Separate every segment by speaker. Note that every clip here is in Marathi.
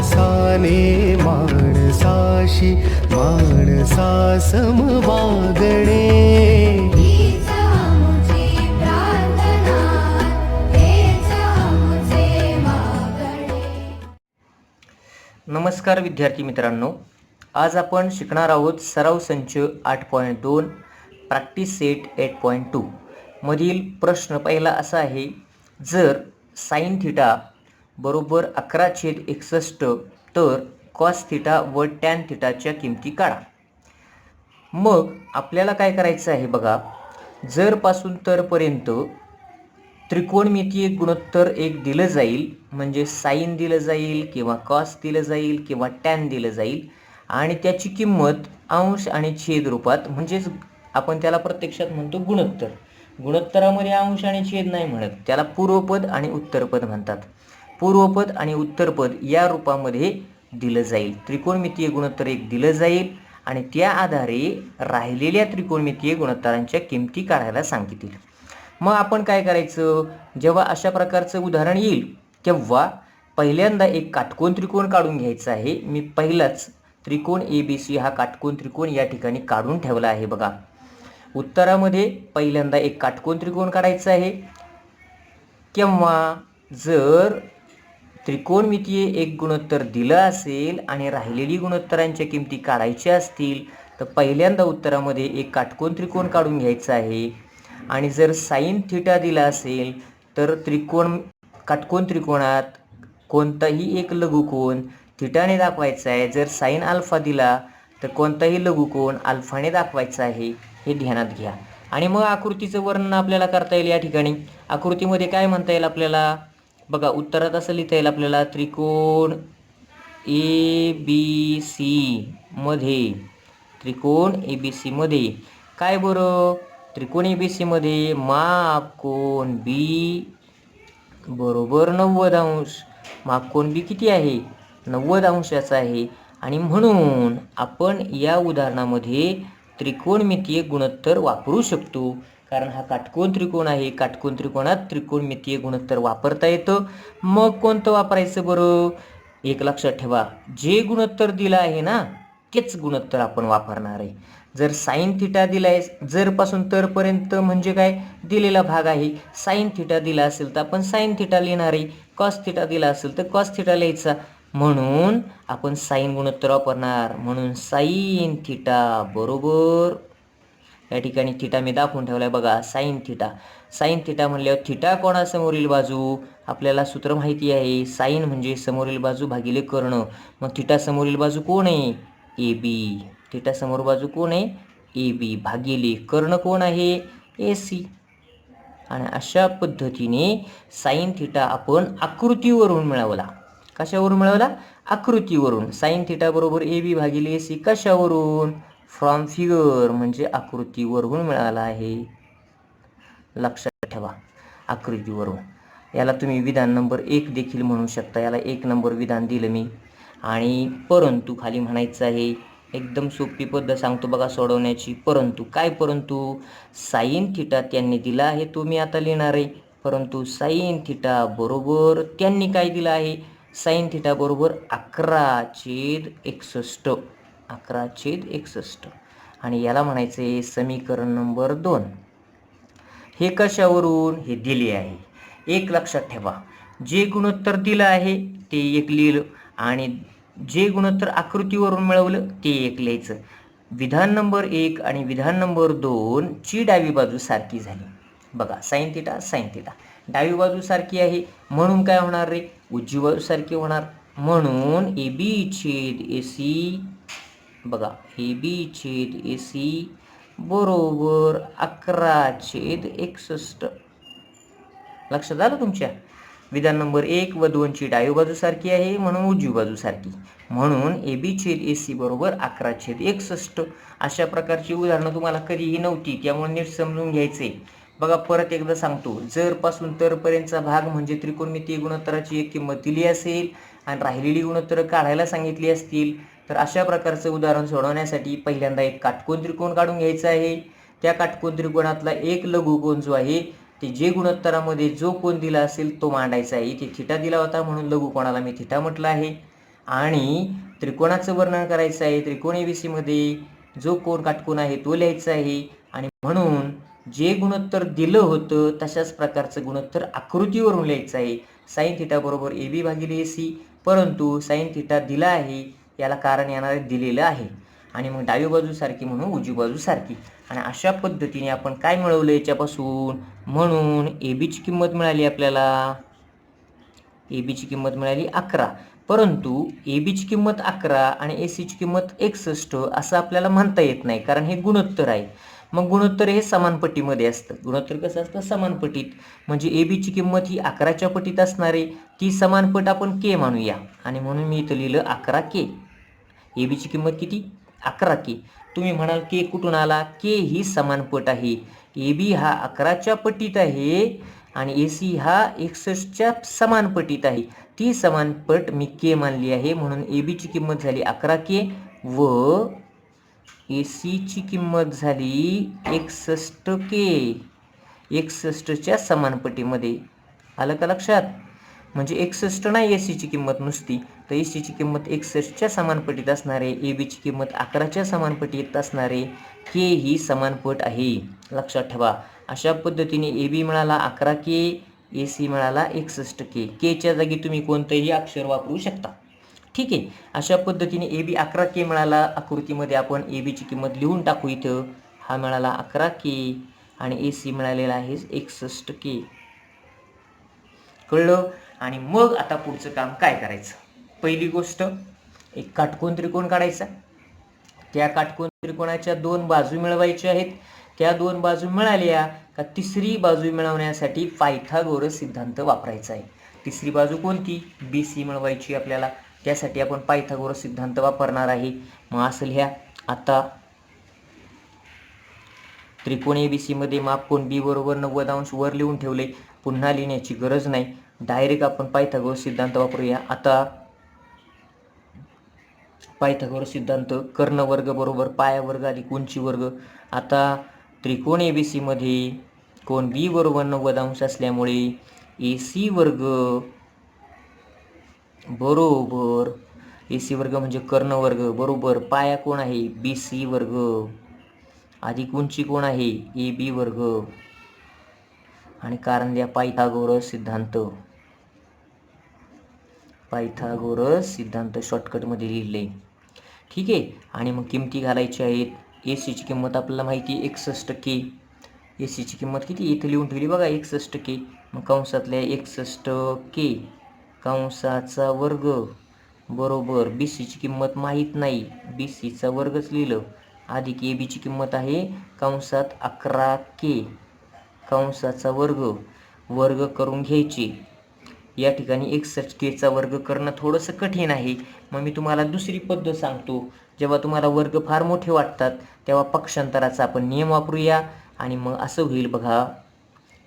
Speaker 1: माणसाने माणसाशी माणसा समवागणे.
Speaker 2: हीच आमुची प्रार्थना, हेच आमुचे मागणे.
Speaker 3: नमस्कार विद्यार्थी मित्रांनो, आज आपण शिकणार आहोत सराव संच 8.2 प्रॅक्टिस सेट 8.2 मधील प्रश्न. पहिला असा आहे, जर साइन थिटा बरोबर 11/61 तर कॉस थिटा व टॅन थिटाच्या किमती काढा. मग आपल्याला काय करायचं आहे बघा, जर पासून तर पर्यंत त्रिकोणमितीय गुणोत्तर एक दिलं जाईल, म्हणजे साइन दिलं जाईल किंवा कॉस दिलं जाईल किंवा टॅन दिलं जाईल आणि त्याची किंमत अंश आणि छेद रूपात, म्हणजेच आपण त्याला प्रत्यक्षात म्हणतो गुणोत्तर. गुणोत्तरामध्ये अंश आणि छेद नाही म्हणत, त्याला पूर्वपद आणि उत्तरपद म्हणतात. पूर्वपद आणि उत्तरपद या रूपामध्ये दिलं जाईल. त्रिकोणमितीय गुणोत्तर एक दिलं जाईल आणि त्या आधारे राहिलेल्या त्रिकोणमितीय गुणोत्तरांच्या किमती काढायला सांगिततील. मग आपण काय करायचं, जेव्हा अशा प्रकारचं उदाहरण येईल तेव्हा पहिल्यांदा एक काटकोन त्रिकोण काढून घ्यायचा आहे. मी पहिलाच त्रिकोण ABC हा काटकोन त्रिकोण या ठिकाणी काढून ठेवला आहे बघा. उत्तरामध्ये पहिल्यांदा एक काटकोन त्रिकोण काढायचा आहे. किंवा जर त्रिकोणमितीय एक गुणोत्तर दिलं असेल आणि राहिलेली गुणोत्तरांच्या किमती काढायच्या असतील तर पहिल्यांदा उत्तरामध्ये एक काटकोन त्रिकोण काढून घ्यायचा आहे. आणि जर साइन थिटा दिला असेल तर काटकोन त्रिकोणात कोणताही एक लघुकोन थिटाने दाखवायचा आहे. जर साइन अल्फा दिला तर कोणताही लघुकोन अल्फाने दाखवायचा आहे, हे ध्यानात घ्या. आणि मग आकृतीचं वर्णन आपल्याला करता येईल. या ठिकाणी आकृतीमध्ये काय म्हणता येईल आपल्याला बघा, उत्तरात असं लिहिता येईल आपल्याला, त्रिकोण ABC मध्ये, त्रिकोण ABC मध्ये काय बरं, त्रिकोण ABC मध्ये माप कोन B बरोबर 90 अंश. माप कोन B किती आहे, 90 अंशाचा आहे. आणि म्हणून आपण या उदाहरणामध्ये त्रिकोणमितीय गुणोत्तर वापरू शकतो, कारण हा काटकोन त्रिकोण आहे. काटकोन त्रिकोणात त्रिकोणमितीय गुणोत्तर वापरता येतं. मग कोणतं वापरायचं बरं, एक लक्षात ठेवा, जे गुणोत्तर दिलं आहे ना तेच गुणोत्तर आपण वापरणार आहे. जर साइन थिटा दिला आहे, जर पासून तर पर्यंत म्हणजे काय, दिलेला भाग आहे. साइन थिटा दिला असेल तर आपण साइन थिटा लिहिणार आहे. कॉस थिटा दिला असेल तर कॉस थिटा लिहायचा. म्हणून आपण साइन गुणोत्तर वापरणार. म्हणून साइन थिटा बरोबर, या ठिकाणी थिटा मी दाखवून ठेवलाय बघा, साइन थिटा. साइन थिटा म्हणल्यावर थिटा कोणासमोरील बाजू, आपल्याला सूत्र माहिती आहे, साइन म्हणजे समोरील बाजू भागिले कर्ण. मग थिटा समोरील बाजू कोण आहे, AB. थिटा समोर बाजू कोण आहे, AB भागिले कर्ण कोण आहे, AC. आणि अशा पद्धतीने साइन थिटा आपण आकृतीवरून मिळवला. कशावरून मिळवला, आकृतीवरून. साइन थिटा बरोबर AB भागिले AC कशावरून, फ्रॉम फिगर, म्हणजे आकृतीवरून मिळाला आहे. लक्षात ठेवा, आकृतीवरून. याला तुम्ही विधान नंबर 1 देखील म्हणू शकता. याला 1 नंबर विधान दिलं मी. आणि परंतु खाली म्हणायचं आहे. एकदम सोपी पद्धत सांगतो बघा सोडवण्याची. परंतु काय, परंतु साइन थिटा त्यांनी दिला आहे, तो मी आता लिहिणार आहे. परंतु साइन थिटा बरोबर त्यांनी काय दिलं आहे, साइन थिटा बरोबर 11/61. 11/61. आणि याला म्हणायचं आहे समीकरण नंबर 2. हे कशावरून, हे दिले आहे. एक लक्षात ठेवा, जे गुणोत्तर दिलं आहे ते एक लिहिलं आणि जे गुणोत्तर आकृतीवरून मिळवलं ते एक लिहायचं. विधान नंबर 1 आणि विधान नंबर 2 ची डावी बाजू सारखी झाली बघा. साइन थिटा साइन थिटा, डावी बाजू सारखी आहे म्हणून काय होणार रे, उजवी बाजू सारखी होणार. म्हणून AB/AC बघा, AB/AC बरोबर 11/61. लक्षात आलं तुमच्या. विधान नंबर 1 व 2 ची डावी बाजू सारखी आहे म्हणून उजवी बाजू सारखी. म्हणून AB/AC बरोबर 11/61. अशा प्रकारची उदाहरणं तुम्हाला कधीही नव्हती, त्यामुळे नीट समजून घ्यायचे. बघा परत एकदा सांगतो, जर पासून तर पर्यंतचा भाग म्हणजे त्रिकोणमितीय गुणोत्तराची एक किंमत दिली असेल आणि राहिलेली गुणोत्तरं काढायला सांगितली असतील तर अशा प्रकारचं उदाहरण सोडवण्यासाठी पहिल्यांदा एक काटकोन त्रिकोण काढून घ्यायचा आहे. त्या काटकोन त्रिकोणातला एक लघुकोन जो आहे ते जे गुणोत्तरामध्ये जो कोन दिला असेल तो मांडायचा आहे. इथे थिटा दिला होता म्हणून लघुकोणाला मी थिटा म्हटलं आहे. आणि त्रिकोणाचं वर्णन करायचं आहे. त्रिकोण ABC मध्ये जो कोण काटकोन आहे तो लिहायचा आहे. आणि म्हणून जे गुणोत्तर दिलं होतं तशाच प्रकारचं गुणोत्तर आकृतीवरून लिहायचं आहे. साइन थिटा बरोबर AB भागिले AC, परंतु साइन थिटा दिला आहे याला कारण येणार दिलेलं आहे. आणि मग डावी बाजू सारखी म्हणून उजवी बाजू सारखी. आणि अशा पद्धतीने आपण काय मिळवलं याच्यापासून, म्हणून AB ची किंमत मिळाली आपल्याला, AB ची किंमत मिळाली 11. परंतु AB ची किंमत 11 आणि AC ची किंमत 61 असं आपल्याला म्हणता येत नाही, कारण हे गुणोत्तर आहे. मग गुणोत्तर हे समान पटीमध्ये असतं. गुणोत्तर कसं असतं, समान पटीत. म्हणजे AB ची किंमत ही 11च्या पटीत असणार आहे, ती समान पट आपण K मानूया. आणि म्हणून मी इथं लिहिलं 11K. AB ची किंमत किती, 11K. तुम्ही म्हणाल K कुठून आला, K ही समान पट आहे. AB हा 11च्या पटीत आहे आणि AC हा 61च्या समान पटीत आहे. ती समान पट मी K मानली आहे, म्हणून AB ची किंमत झाली 11K व AC ची किंमत झाली 61K. 61च्या समान पटीमध्ये. आलं का लक्षात? म्हणजे 61 नाही AC ची किंमत नुसती, तर AC ची किंमत 61च्या समान पटीत असणार आहे. AB ची किंमत 11च्या समान पटीत असणार आहे. K ही समान पट आहे, लक्षात ठेवा. अशा पद्धतीने AB मिळाला 11K, AC मिळाला 61K. K च्या जागी तुम्ही कोणतंही अक्षर वापरू शकता. ठीक आहे. अशा पद्धतीने AB 11K मिळाला. आकृतीमध्ये आपण AB ची किंमत लिहून टाकू इथं. हा मिळाला 11K आणि AC मिळालेला आहे 61K. कळलं? आणि मग आता पुढचं काम काय करायचं. पहिली गोष्ट, एक काटकोन त्रिकोण काढायचा. त्या काटकोन त्रिकोणाच्या 2 बाजू मिळवायच्या आहेत. त्या 2 बाजू मिळाल्या का तिसरी बाजू मिळवण्यासाठी पायथागोरस सिद्धांत वापरायचा आहे. तिसरी बाजू कोणती, BC मिळवायची आपल्याला. त्यासाठी आपण पायथागोरस सिद्धांत वापरणार आहे. मग असं लिहा. आता त्रिकोण ABC मध्ये माप कोन B बरोबर 90 अंश वर लिहून ठेवले. पुन्हा लिहिण्याची गरज नाही, डायरेक्ट आपण पायथागोरस सिद्धांत वापरूया. आता पायथागोरस सिद्धांत, कर्ण वर्ग बरोबर पाया वर्ग अधिक उंची वर्ग. आता त्रिकोण ABC मध्ये कोन B बरोबर 90 अंश असल्यामुळे AC वर्ग बरोबर, AC वर्ग म्हणजे कर्ण वर्ग बरोबर पाया कोण आहे BC वर्ग अधिक उंची कोण आहे AB वर्ग. आणि कारण द्या पायथागोरस सिद्धांत. पायथागोरस सिद्धांत शॉर्टकटमध्ये लिहिले. ठीक आहे. आणि मग किमती घालायच्या आहेत. AC ची किंमत आपल्याला माहिती 61K. AC ची किंमत किती इथे लिहून ठेवली बघा, 61K. मग कंसातल्या 61K कंसाचा वर्ग बरोबर BC ची किंमत माहीत नाही, BC चा वर्गच लिहिलं, अधिक AB ची किंमत आहे कंसात 11K कंसाचा वर्ग, वर्ग करून घ्यायची. या ठिकाणी 61K वर्ग करणं थोडंसं कठीण आहे. मग मी तुम्हाला दुसरी पद्धत सांगतो. जेव्हा तुम्हाला वर्ग फार मोठे वाटतात तेव्हा पक्षांतराचा आपण नियम वापरूया. आणि मग असं होईल बघा,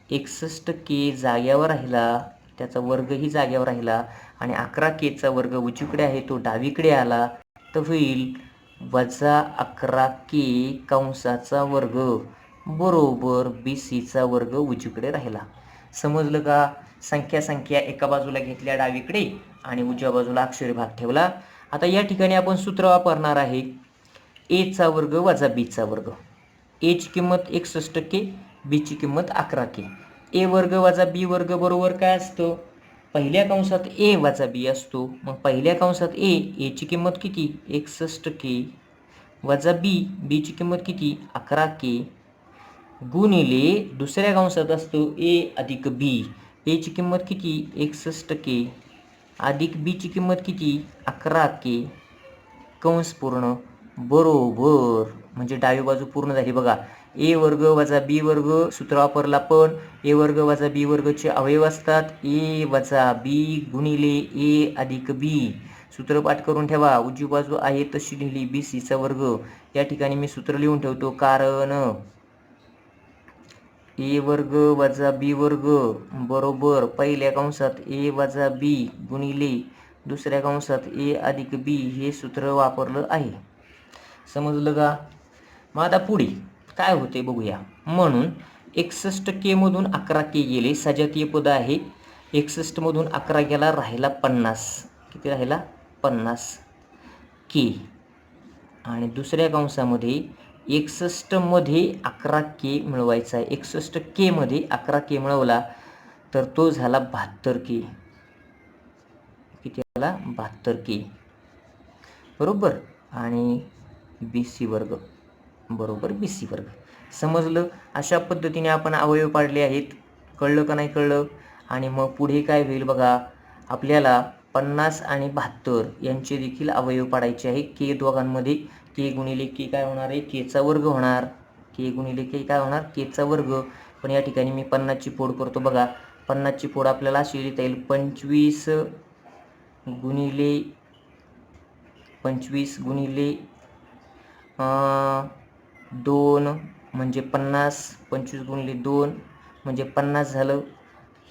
Speaker 3: 61K जाग्यावर राहिला, त्याचा वर्गही जाग्यावर राहिला आणि 11K वर्ग उजवीकडे आहे तो डावीकडे आला, तर होईल वजा 11K कंसाचा वर्ग बरोबर BC वर्ग उजवीकडे राहिला. समजलं का? संख्या एका बाजूला घेतल्या डावीकडे आणि उजव्या बाजूला अक्षरी भाग ठेवला. आता या ठिकाणी आपण सूत्र वापरणार आहे A वर्ग वजा B वर्ग. A ची किंमत 61K, B ची किंमत 11K. A वर्ग वजा B वर्ग बरोबर काय असतं, पहिल्या कंसात A वजा B असतो. मग पहिल्या कंसात A ची किंमत किती 61K वजा B ची किंमत किती 11K गुणिले दुसऱ्या कंसात असतो A अधिक B. A ची किंमत किती 61K अधिक B ची किंमत किती 11K कंस पूर्ण बरोबर. म्हणजे डावी बाजू पूर्ण झाली बघा. A वर्ग वजा B वर्ग सूत्र वापरला, पण A वर्ग वजा B वर्गचे अवयव असतात A वजा B गुणिले A अधिक B. सूत्र पाठ करून ठेवा. उजवी बाजू आहे तशी लिहिली BC वर्ग. या ठिकाणी मी सूत्र लिहून ठेवतो, कारण A वर्ग वजा B वर्ग बरोबर पहिल्या कंसात A वजा B गुणिले दुसऱ्या कंसात A अधिक B हे सूत्र वापरलं आहे. समजलं का? मग आता पुढे काय होते बघूया. म्हणून 61K मधून 11K गेले, सजातीय पद आहे. 61 मधून 11 गेला, राहिला 50. किती राहिला 50 के आणि दुसऱ्या कंसामध्ये 61 मध्ये 11 के मिळवायचा आहे. 61 के मध्ये 11 के मिळवला तर तो झाला 72 के. किती आला? 72 के. बरोबर. आणि BC वर्ग बरोबर BC वर्ग. समजलं? अशा पद्धतीने आपण अवयव पाडले आहेत. कळलं का नाही कळलं? आणि मग पुढे काय होईल बघा, आपल्याला 50 आणि 72 यांचे देखील अवयव पाडायचे आहे. के दोघांमध्ये के गुणिले के काय होणार आहे? केचा वर्ग होणार. के गुणिले के काय होणार? केचा वर्ग. पण या ठिकाणी मी 50ची फोड करतो बघा. 50ची फोड आपल्याला अशी लिहिता येईल 25 गुणिले 2 म्हणजे 50. 25 गुणिले 2 म्हणजे 50 झालं.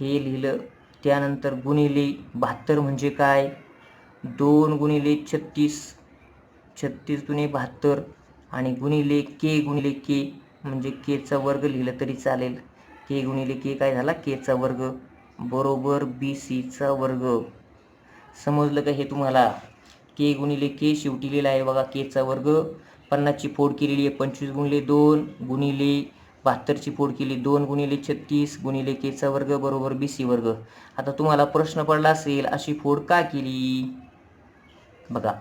Speaker 3: हे लिहिलं. त्यानंतर गुणिले 72 म्हणजे काय? 2 गुणिले 36. 36 गुणिले 72 आणि गुणिले के म्हणजे केचा वर्ग लिहिलं तरी चालेल. के गुणिले के काय झाला? केचा वर्ग बरोबर BCचा वर्ग. समजलं का हे तुम्हाला? के गुणिले के शेवटी लिहिला आहे बघा केचा वर्ग. 50ची फोड केलेली आहे 25 गुणिले 2 गुणिले 72ची फोड केली 2 गुणिले 36 गुणिले केचा वर्ग बरोबर BC वर्ग. आता तुम्हाला प्रश्न पडला असेल अशी फोड का केली? बघा,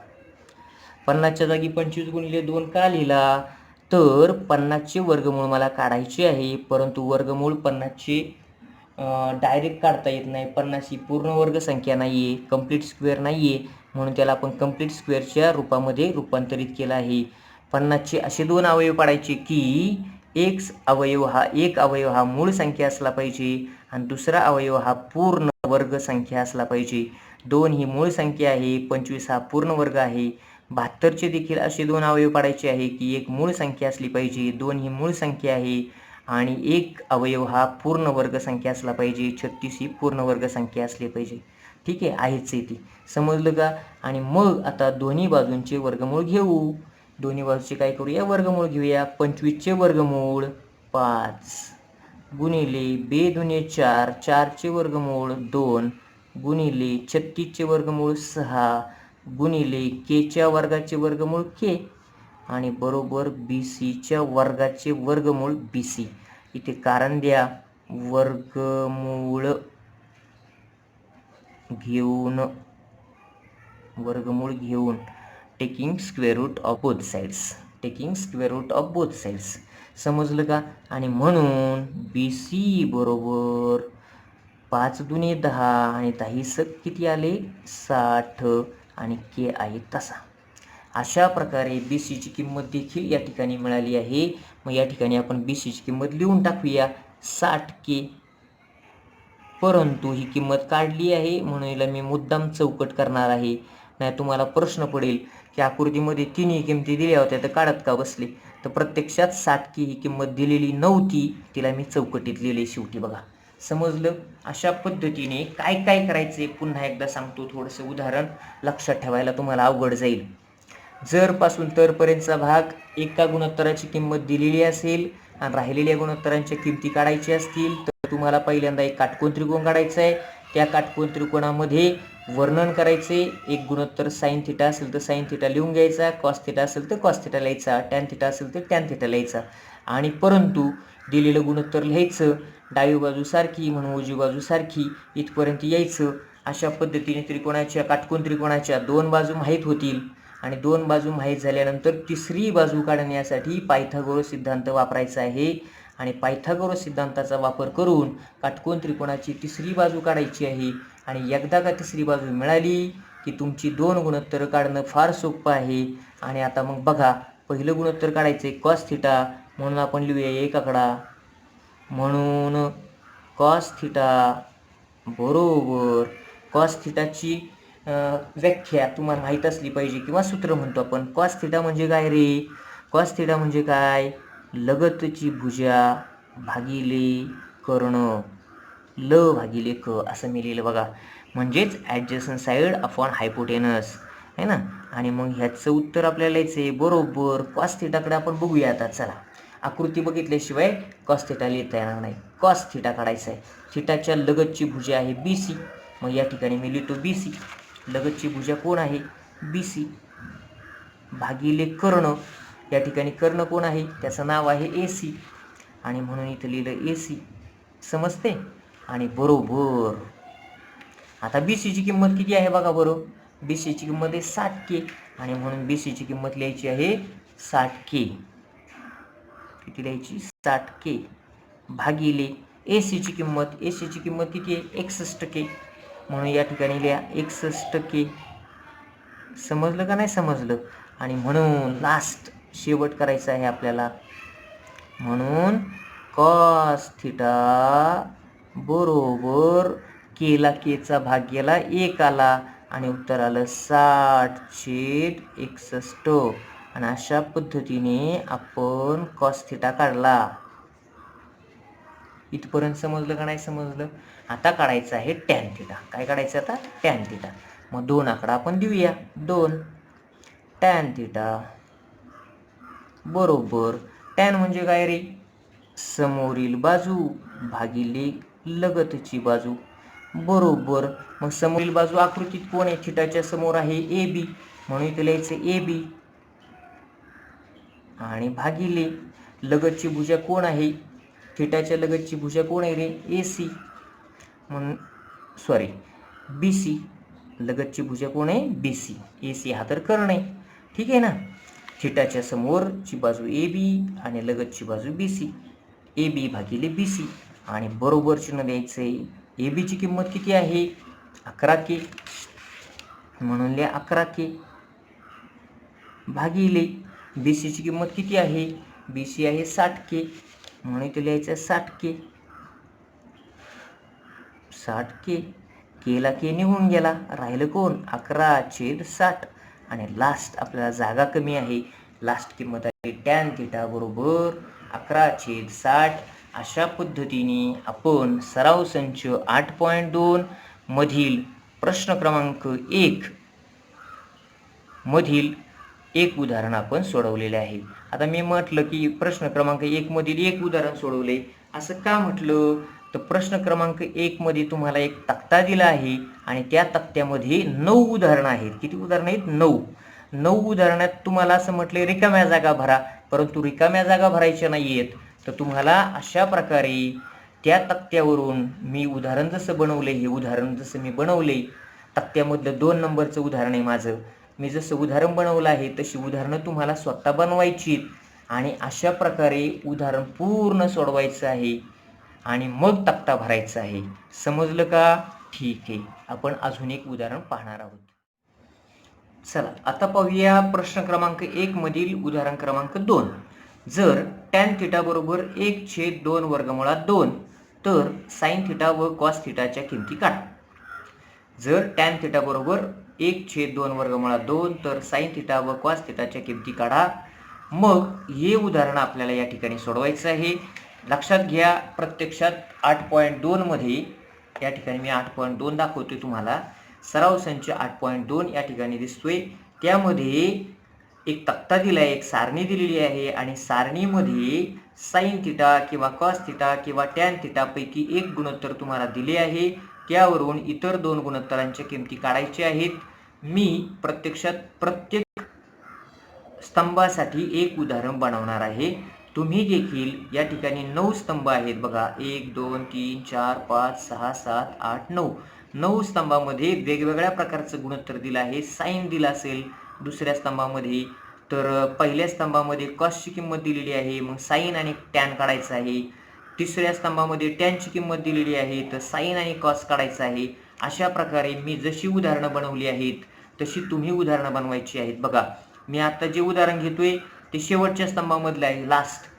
Speaker 3: 50च्या जागी 25 गुणिले 2 का लिहिला? तर 50चे वर्गमूळ मला काढायचे आहे, परंतु वर्गमूळ 50चे डायरेक्ट काढता येत नाही. 50 ही पूर्ण वर्ग संख्या नाही आहे, कंप्लीट स्क्वेअर नाही आहे, म्हणून त्याला आपण कंप्लीट स्क्वेअरच्या रूपामध्ये रूपांतरित केलं आहे. 50चे असे दोन अवयव पाडायचे की एक अवयव हा मूळ संख्या असला पाहिजे आणि दुसरा अवयव हा पूर्ण वर्ग संख्या असला पाहिजे. 2 ही मूळ संख्या आहे, 25 हा पूर्ण वर्ग आहे. 72चे देखील असे दोन अवयव पाडायचे आहे की एक मूळ संख्या असली पाहिजे, 2 ही मूळ संख्या आहे आणि एक अवयव हा पूर्ण वर्ग संख्या असला पाहिजे. 36 ही पूर्ण वर्ग संख्या असली पाहिजे. ठीक आहे, आहेच आहे ती. समजलं का? आणि मग आता दोन्ही बाजूंचे वर्गमूळ घेऊ. दोन्ही बाजूचे काय करूया? वर्गमूळ घेऊया. 25चे वर्गमूळ 5 गुणिले 2 दुने 4, 4चे वर्गमूळ 2 गुणिले 36चे वर्गमूळ 6 गुणिले केच्या वर्गाचे वर्गमूळ के आणि बरोबर BCच्या वर्गाचे वर्गमूळ BC. इथे कारण द्या, वर्गमूळ घेऊन taking square root of both sides. समजलं का? आणि म्हणून BC बरोबर 5 दुने 10 आणि 10 किती आले? 60 आणि के आहे तसा. अशा प्रकारे BCची किंमत देखील या ठिकाणी मिळाली आहे. मग या ठिकाणी आपण BCची किंमत लिहून टाकूया 60 के. परंतु ही किंमत काढली आहे म्हणून हिला मी मुद्दाम चौकट करणार आहे. नाही तुम्हाला प्रश्न पडेल की आकृतीमध्ये तिन्ही किमती दिल्या होत्या तर काढत का बसले? तर प्रत्यक्षात 60 की ही किंमत दिलेली नव्हती, तिला मी चौकटीत लिहिली शेवटी. बघा, समजलं? अशा पद्धतीने काय काय करायचे पुन्हा एकदा सांगतो. थोडंसं उदाहरण लक्षात ठेवायला तुम्हाला अवघड जाईल. जर पासून तरपर्यंतचा भाग एका गुणोत्तराची किंमत दिलेली असेल आणि राहिलेल्या गुणोत्तरांच्या किमती काढायच्या असतील तर तुम्हाला पहिल्यांदा एक काटकोन त्रिकोण काढायचा आहे. त्या काटकोन त्रिकोणामध्ये वर्णन करायचे. एक गुणोत्तर साइन थिटा असेल तर साइन थिटा लिहून घ्यायचा, कॉस थिटा असेल तर कॉस थिटा लिहायचा, टॅन थिटा असेल तर टॅन थिटा लिहायचा आणि परंतु दिलेलं गुणोत्तर लिहायचं. डावी बाजू सारखी म्हणून उजवी बाजू सारखी इथपर्यंत यायचं. अशा पद्धतीने काटकोन त्रिकोणाच्या 2 बाजू माहीत होतील आणि 2 बाजू माहीत झाल्यानंतर तिसरी बाजू काढण्यासाठी पायथागोरस सिद्धांत वापरायचा आहे आणि पायथागोरस सिद्धांताचा वापर करून काटकोन त्रिकोणाची तिसरी बाजू काढायची आहे. आणि एकदा का तिसरी बाजू मिळाली की तुमची 2 गुणोत्तर काढणं फार सोपं आहे. आणि आता मग बघा, पहिलं गुणोत्तर काढायचं आहे कॉस थिटा, म्हणून आपण लिहूया एक आकडा, म्हणून कॉस थिटा बरोबर कॉस थिटाची व्याख्या तुम्हाला माहीत असली पाहिजे किंवा सूत्र म्हणतो आपण. कॉस थिटा म्हणजे काय रे? कॉस थिटा म्हणजे काय? लगतची भुजा भागिले कर्ण, ल भागिले क असं मी लिहिलं बघा. म्हणजेच ॲडजसंट साईड अपॉन हायपोटेनस आहे ना. आणि मग ह्याचं उत्तर आपल्याला यायचं आहे बरोबर कॉस थिटाकडे आपण बघूया. आता चला, आकृती बघितल्याशिवाय कॉस थिटा लिहिता येणार नाही. कॉस थिटा काढायचा आहे. थिटाच्या लगतची भुजा आहे BC. मग या ठिकाणी मी लिहितो BC. लगतची भुजा कोण आहे? बी सी भागिले कर्ण. या ठिकाणी कर्ण कोण आहे? त्याचं नाव आहे ए सी आणि म्हणून इथं लिहिलं ए सी. समजते? आणि बरोबर आता बी सीची किंमत किती आहे बघा बरं. बी सीची किंमत आहे 60K आणि म्हणून बी सीची किंमत लिहायची आहे 60K. किती लिहायची? 60K भागिले ए सीची किंमत. ए सीची किंमत किती आहे? 61K म्हणून या ठिकाणी लिहा 61K. समजलं का नाही समजलं? आणि म्हणून लास्ट शेवट करायचं आहे आपल्याला. म्हणून कॉस थिटा बरोबर केला केचा भाग गेला 1 आला आणि उत्तर आलं 60/61. आणि अशा पद्धतीने आपण कॉस थिटा काढला. इथपर्यंत समजलं का नाही समजलं? आता काढायचं आहे टॅन थिटा. काय काढायचं आता? Tan theta. मग 2 आकडा आपण देऊया. 2 टॅन थिटा बरोबर टॅन म्हणजे काय रे? समोरील बाजू भागिले लगतची बाजू. बरोबर मग समोरील बाजू आकृतीत कोण आहे? थिटाच्या समोर आहे ए बी म्हणून इथे लिहायचं ए बी आणि भागिले लगतची भुजा कोण आहे? थिटाच्या लगतची भुजा कोण आहे रे? ए सी म्हणून सॉरी बी सी. लगतची भुजा कोण आहे? B C. ए सी हा तर कर्ण आहे. ठीक आहे ना. थिटाच्या समोरची बाजू ए बी आणि लगतची बाजू बी सी. ए बी भागिले बी सी आणि बरोबर चिन्ह द्यायचं आहे. ए बीची किंमत किती आहे? 11K म्हणून लिहा 11K भागिले बी सीची किंमत किती आहे? बी सी आहे 60K म्हणून इथे लिहायचं 60K. 60K केला के निघून गेला. राहिलं कोण? 11/60 आणि लास्ट आपल्याला जागा कमी आहे. लास्ट किंमत आहे टॅन थिटा बरोबर 11/60. अशा पद्धतीने आपण सराव संच 8.2 मधील प्रश्न क्रमांक 1 मधील एक उदाहरण आपण सोडवलेले आहे. आता मी म्हटलं की प्रश्न क्रमांक 1 मधील एक उदाहरण सोडवले. असं का म्हटलं? तर प्रश्न क्रमांक 1 मध्ये तुम्हाला एक तक्ता दिला आहे आणि त्या तक्त्यामध्ये 9 उदाहरणं आहेत. किती उदाहरणं आहेत? 9 उदाहरणात तुम्हाला असं म्हटले रिकाम्या जागा भरा, परंतु रिकाम्या जागा भरायच्या नाही आहेत. तर तुम्हाला अशा प्रकारे त्या तक्त्यावरून मी उदाहरण जसं बनवले, हे उदाहरण जसं मी बनवले तक्त्यामधलं 2 नंबरचं उदाहरण आहे माझं. मी जसं उदाहरण बनवलं आहे तशी उदाहरणं तुम्हाला स्वतः बनवायची आणि अशा प्रकारे उदाहरण पूर्ण सोडवायचं आहे आणि मग तक्ता भरायचा आहे. समजलं का? ठीक आहे. आपण अजून एक उदाहरण पाहणार आहोत. चला आता पाहूया प्रश्न क्रमांक 1 मधील उदाहरण क्रमांक 2. जर टॅन थिटा बरोबर 1/2 वर्गमुळात 2 तर साइन थिटा व कॉस थिटाच्या किमती काढा. जर टॅन थिटा बरोबर 1/2 वर्गमुळात 2 तर साइन थिटा व कॉस थिटाच्या किमती काढा. मग हे उदाहरण आपल्याला या ठिकाणी सोडवायचं आहे. लक्षात घ्या प्रत्यक्षात 8.2 मध्ये या ठिकाणी मी 8.2 दाखवतोय तुम्हाला. सराव संच 8.2 या ठिकाणी दिसतोय. त्यामध्ये एक तक्ता दिला आहे, एक सारणी दिलेली आहे आणि सारणीमध्ये साइन थिटा किंवा कॉस थिटा किंवा टॅन थिटा पैकी एक गुणोत्तर तुम्हाला दिले आहे. त्यावरून इतर 2 गुणोत्तरांच्या किमती काढायच्या आहेत. मी प्रत्यक्षात प्रत्येक स्तंभासाठी एक उदाहरण बनवणार आहे. तुम्ही देखील या ठिकाणी 9 स्तंभ आहेत बघा. 1 2 3 4 5 6 7 8 9. 9 स्तंभामध्ये वेगवेगळ्या प्रकारचं गुणोत्तर दिलं आहे. साइन दिला असेल दुसऱ्या स्तंभामध्ये, तर पहिल्या स्तंभामध्ये कॉसची किंमत दिलेली आहे, मग साइन आणि टॅन काढायचं आहे. तिसऱ्या स्तंभामध्ये टॅनची किंमत दिलेली आहे, तर साइन आणि कॉस काढायचं आहे. अशा प्रकारे मी जशी उदाहरणं बनवली आहेत तशी तुम्ही उदाहरणं बनवायची आहेत. बघा मी आता जे उदाहरण घेतोय ते शेवटच्या स्तंभामधलं आहे. लास्ट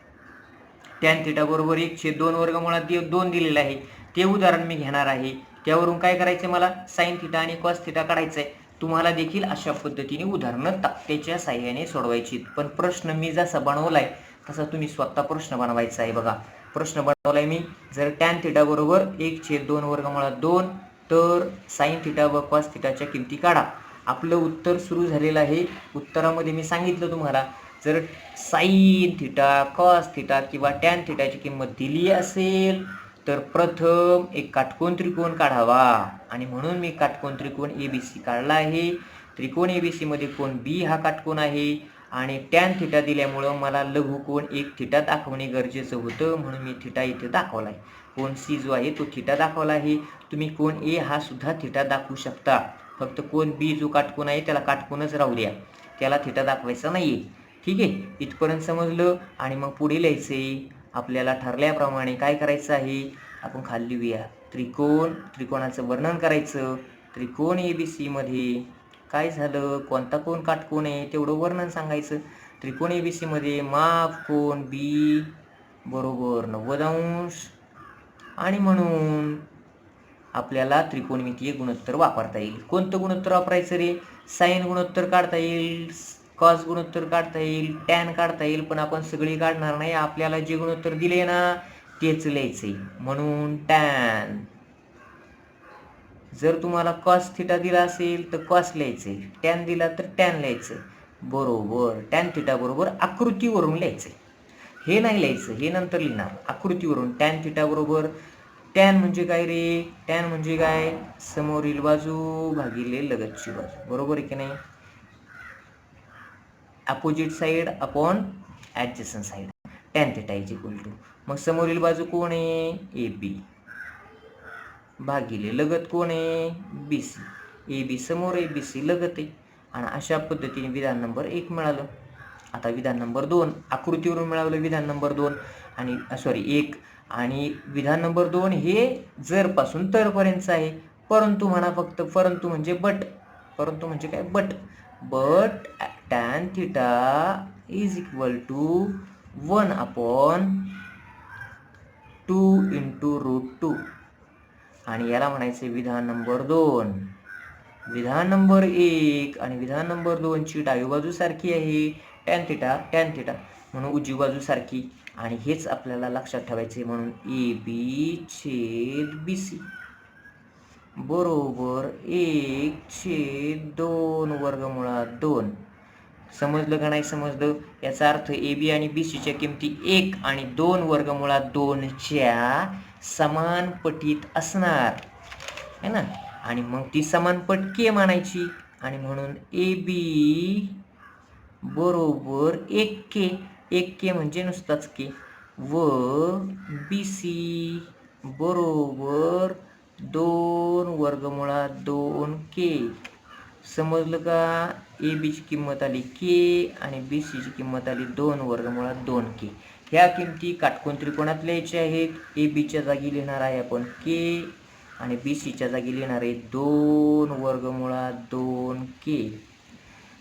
Speaker 3: टॅन थिटा बरोबर 1/2 वर्गमुळात 2 दिलेलं आहे. ते उदाहरण मी घेणार आहे. त्यावरून काय करायचं मला? साइन थिटा आणि कॉस थिटा काढायचं आहे. तुम्हाला देखील अशा पद्धतीने उदाहरणं तक्त्याच्या साहाय्याने सोडवायची. पण प्रश्न मी जसा बनवलाय तसा तुम्ही स्वतः प्रश्न बनवायचा आहे. बघा प्रश्न बनवलाय मी. जर टॅन थिटा बरोबर 1/2 वर्गमुळात 2 तर साइन थिटा व कॉस थिटाच्या किमती काढा. आपलं उत्तर सुरू झालेलं आहे. उत्तरामध्ये मी सांगितलं तुम्हाला जर साइन थिटा, कॉस थिटा किंवा टॅन थिटाची किंमत दिली असेल तर प्रथम एक काटकोन त्रिकोण काढावा आणि म्हणून मी काटकोन त्रिकोण ABC काढला आहे. त्रिकोण ABC मध्ये कोण B हा काटकोन आहे आणि टॅन थिटा दिल्यामुळं मला लघुकोन एक थिटा दाखवणे गरजेचं होतं, म्हणून मी थिटा इथे दाखवला आहे. कोन C जो आहे तो थिटा दाखवला आहे. तुम्ही कोन A हा सुद्धा थिटा दाखवू शकता. फक्त कोन B जो काटकोन आहे त्याला काटकोनच राहू द्या, त्याला थिटा दाखवायचा नाहीये. ठीक आहे, इथपर्यंत समजलं. आणि मग पुढे लिहायचे आपल्याला ठरल्याप्रमाणे काय करायचं आहे, आपण खाली लिहूया. त्रिकोणाचं वर्णन करायचं. त्रिकोण ABC मध्ये काय झालं, कोणता कोण काटकोन आहे तेवढं वर्णन सांगायचं. त्रिकोण ABC मध्ये माप कोन B बरोबर 90 अंश, आणि म्हणून आपल्याला त्रिकोणमितीय गुणोत्तर वापरता येईल. कोणतं गुणोत्तर वापरायचं रे? साइन गुणोत्तर काढता येईल, कॉस गुणोत्तर काढता येईल, टॅन काढता येईल, पण आपण सगळी काढणार नाही. आपल्याला जे गुणोत्तर दिले ना तेच लिहायचे, म्हणून टॅन. जर तुम्हाला कॉस थिटा दिला असेल तर कॉस लिहायचे, टॅन दिला तर टॅन लिहायचं. बरोबर, टॅन थिटा बरोबर आकृतीवरून लिहायचे, हे नाही लिहायचं, हे नंतर लिहिणार. आकृतीवरून टॅन थिटा बरोबर, टॅन म्हणजे काय रे? टॅन म्हणजे काय? समोरील बाजू भागिले लगतची बाजू, बरोबर आहे की नाही? Opposite side upon adjacent side, tan theta is equal to, मग समोरील बाजू कोण आहे? AB भागिले लगत कोण आहे? BC. AB समोर आहे, BC लगत आहे. आणि अशा पद्धतीने विधान नंबर 1 मिळालं. आता विधान नंबर 2 आकृतीवरून मिळालं. विधान नंबर 2 आणि 1 आणि विधान नंबर 2 हे जर पासून तर पर्यंतचं आहे. परंतु म्हणा फक्त, परंतु म्हणजे बट. परंतु म्हणजे काय? But tan theta is equal to 1/2 into √2. आणि याला म्हणायचे विधान नंबर 2. विधान नंबर 1 आणि विधान नंबर 2 ची डावी बाजू सारखी आहे, टॅन थिटा म्हणून उजवी बाजू सारखी. आणि हेच आपल्याला लक्षात ठेवायचे, म्हणून AB/BC बरोबर 1/2 वर्गमुळात 2. समजलं का नाही समजलं? याचा अर्थ AB आणि BCच्या किमती 1 आणि 2 वर्गमुळात 2च्या समान पटीत असणार है ना. आणि मग ती समानपट K मानायची, आणि म्हणून AB बरोबर 1K. 1K म्हणजे नुसताच K, व BC बरोबर 2 वर्गमुळात 2K. समजलं का? AB ची किंमत आली K आणि BC ची किंमत आली 2 वर्गमुळात 2K. ह्या किमती काटकोन त्रिकोणात लिहायच्या आहेत. ABच्या जागी लिहिणार आहे आपण K आणि BCच्या जागी लिहिणार आहे 2 वर्गमुळात 2K.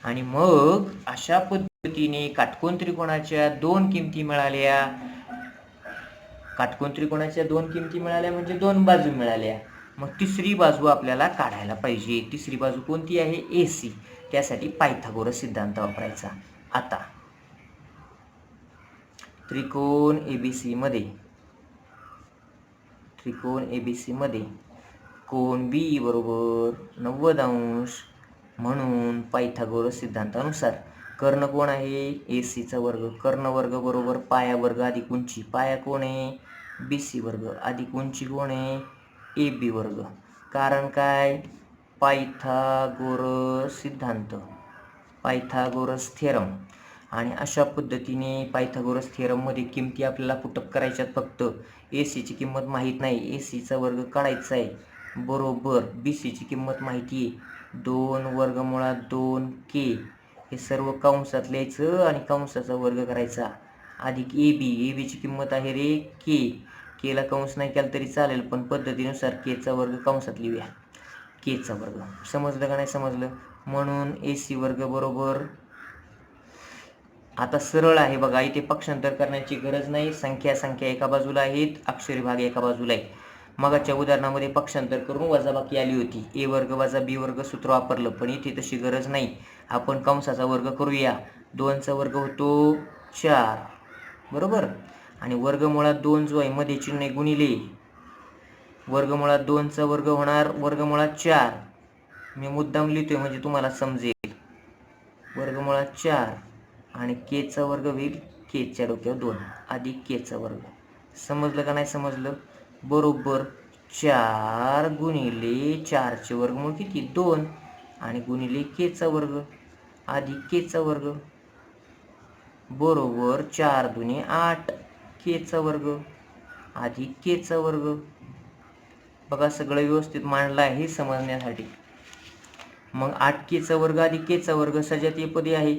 Speaker 3: आणि मग अशा पद्धतीने काटकोन त्रिकोणाच्या 2 किमती मिळाल्या. काटकोन त्रिकोणाच्या 2 किमती मिळाल्या म्हणजे 2 बाजू मिळाल्या. मग तिसरी बाजू आपल्याला काढायला पाहिजे. तिसरी बाजू कोणती आहे? AC. त्यासाठी पायथागोरस सिद्धांत वापरायचा. आता त्रिकोण ABC मध्ये कोन B बरोबर 90 अंश, म्हणून पायथागोरस सिद्धांतानुसार कर्ण कोण आहे? ACचा वर्ग. कर्ण वर्ग बरोबर पाया वर्ग अधिक उंची. पाया कोण आहे? BC वर्ग अधिक उंची कोण आहे? AB वर्ग. कारण काय? पायथागोरस सिद्धांत, पायथागोरस थेरम. आणि अशा पद्धतीने पायथागोरस थेरममध्ये किमती आपल्याला पुटअप करायच्यात. फक्त ACची किंमत माहीत नाही, ACचा वर्ग काढायचा आहे, बरोबर BCची किंमत माहिती आहे 2 वर्गमुळात 2K. हे सर्व कंसात लिहायचं आणि कंसाचा वर्ग करायचा, अधिक ABची किंमत आहे रे K. Kला कंस नाही केला तरी चालेल, पण पद्धतीनुसार Kचा वर्ग कंसात लिहूया, Kचा वर्ग. समजलं का नाही समजलं? म्हणून AC वर्ग बरोबर, आता सरळ आहे बघा, इथे पक्षांतर करण्याची गरज नाही. संख्या एका बाजूला आहेत, अक्षरी भाग एका बाजूला आहे. मगाच्या उदाहरणामध्ये पक्षांतर करून वजाबाकी आली होती, A वर्ग वजा B वर्ग सूत्र वापरलं, पण इथे तशी गरज नाही. आपण कंसाचा वर्ग करूया. 2चा वर्ग होतो 4 बरोबर, आणि वर्गमुळात 2 जो आहे मध्ये चिन्ह गुणिले, वर्गमुळात 2चा वर्ग होणार वर्गमुळात 4. मी मुद्दाम लिहितोय म्हणजे तुम्हाला समजेल. वर्गमुळात 4 आणि Kचा वर्ग होईल Kच्या डोक्यावर 2 अधिक Kचा वर्ग. समजलं का नाही समजलं? बरोबर 4 गुणिले 4चे वर्गमूळ किती? 2 आणि गुणिले केचा वर्ग अधिक केचा वर्ग बरोबर 4 दुने 8 केचा वर्ग अधिक केचा वर्ग. बघा सगळं व्यवस्थित मांडलं आहे समजण्यासाठी. मग 8 केचा वर्ग अधिक केचा वर्ग सजातीय पदी आहे.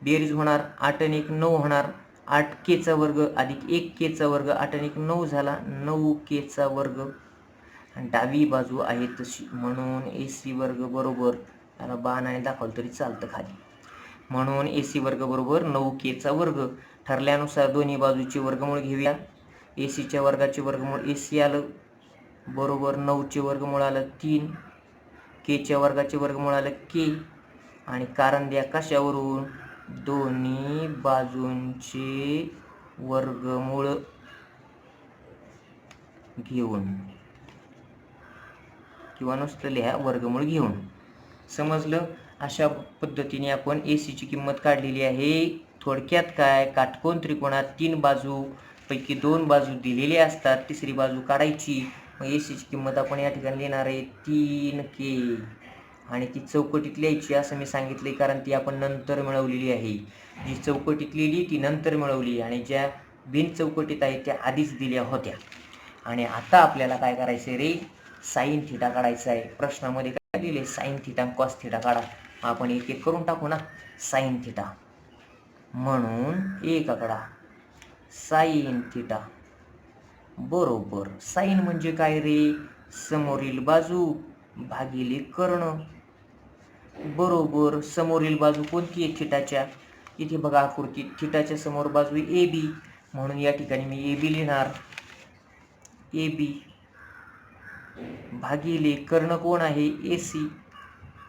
Speaker 3: बेरीज होणार 8 आणि 1 9 होणार. 8 केचा वर्ग अधिक 1 केचा वर्ग 8 आणि 1 9 झाला 9 केचा वर्ग. आणि डावी बाजू आहे तशी म्हणून AC वर्ग बरोबर त्याला बाणाने दाखवलं तरी चालतं खाली. म्हणून AC वर्ग बरोबर 9 केचा वर्ग. ठरल्यानुसार दोन्ही बाजूचे वर्गमूळ घेऊया. ACच्या वर्गाचे वर्गमूळ AC आलं बरोबर 9चे वर्गमूळ आलं 3. केच्या वर्गाचे वर्गमूळ आलं K. आणि कारण द्या कशावरून दोन्ही बाजूंचे वर्गमूळ घेऊन किंवा नुसतं लिहा वर्गमूळ घेऊन. समजलं. अशा पद्धतीने आपण ACची किंमत काढलेली आहे. थोडक्यात काय काटकोन त्रिकोणात 3 बाजू पैकी 2 बाजू दिलेल्या असतात. तिसरी बाजू काढायची. मग ACची किंमत आपण या ठिकाणी लिहिणार आहे 3K. आणि ती चौकटीत लिहायची असं मी सांगितले कारण ती आपण नंतर मिळवलेली आहे. जी चौकटीत लिहिली ती नंतर मिळवली आणि ज्या बिन चौकटीत आहेत त्या आधीच दिल्या होत्या. आणि आता आपल्याला काय करायचं रे साईन थिटा काढायचा आहे. प्रश्नामध्ये काय लिहिले साईन थिटा कॉस थिटा काढा. आपण एक एक करून टाकू ना. साईन थिटा म्हणून एक आकडा साईन थिटा बरोबर साईन म्हणजे काय रे समोरील बाजू भागिले कर्ण बरोबर समोरील बाजू कोणती आहे थिटाच्या. इथे बघा आकृतीत थिटाच्या समोर बाजू AB म्हणून या ठिकाणी मी AB लिहिणार. AB भागिले कर्ण कोण आहे AC.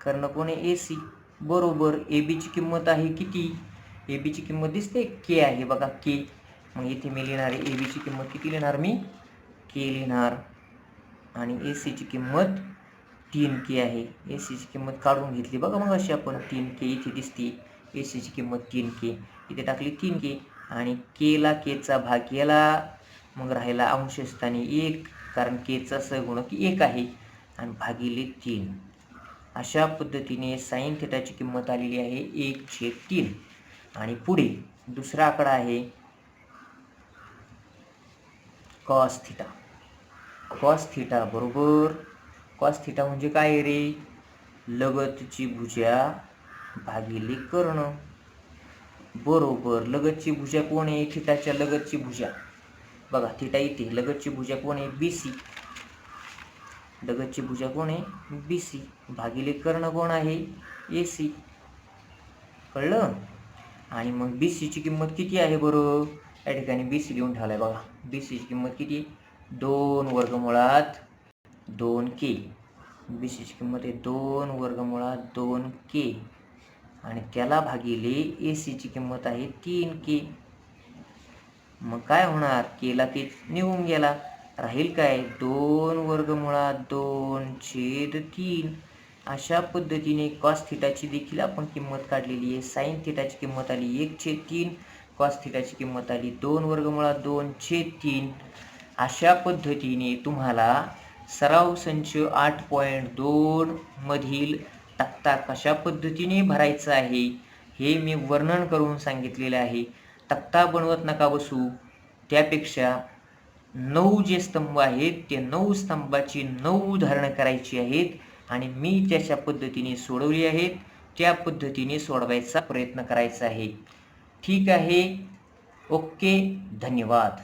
Speaker 3: कर्ण कोण आहे AC बरोबर ABची किंमत आहे किती. ABची किंमत दिसते K आहे बघा K. मग इथे मी लिहिणार आहे ABची किंमत किती लिहिणार मी K लिहिणार. आणि ACची किंमत 3K आहे. ACची किंमत काढून घेतली बघा मग अशी आपण 3K इथे दिसते. ACची किंमत 3K इथे टाकली 3K आणि Kला Kचा भाग केला मग राहिला अंशस्थानी 1 कारण Kचा सहगुणक 1 आहे आणि भागिले 3. अशा पद्धतीने साईन थिटाची किंमत आलेली आहे 1/3. आणि पुढे दुसरा आकडा आहे कॉस थिटा. कॉस थिटा बरोबर कॉस थिटा म्हणजे काय रे लगतची भुजा भागिले कर्ण बरोबर. लगतची भुजा कोण आहे थिटाच्या लगतची भुजा बघा थिटा इथे लगतची भुजा कोण आहे BC. लगतची भुजा कोण आहे BC भागिले कर्ण कोण आहे AC. कळलं. आणि मग BCची किंमत किती आहे बरं या ठिकाणी BC लिहून ठेवलाय बघा. BCची किंमत किती 2 वर्गमुळात 2K. BCची किंमत आहे 2 वर्गमुळात 2K आणि त्याला भागिले ACची किंमत आहे 3K. मग काय होणार Kला K निघून गेला राहील काय 2 वर्गमुळात 2/3. अशा पद्धतीने कॉस थिटाची देखील आपण किंमत काढलेली आहे. साईन थिटाची किंमत आली 1/3. कॉस थिटाची किंमत आली 2 वर्गमुळात 2/3. अशा पद्धतीने तुम्हाला सराव संच 8.2 मधील तक्ता कशा पद्धतीने भरायचा आहे हे मी वर्णन करून सांगितलेले आहे. तक्ता बनवत नका बसू. त्यापेक्षा 9 जे स्तंभ आहेत ते 9 स्तंभाची 9 उदाहरणं करायची आहेत आणि मी त्याच्या पद्धतीने सोडवली आहेत. त्या पद्धतीने सोडवायचा प्रयत्न करायचा आहे. ठीक आहे. ओके. धन्यवाद.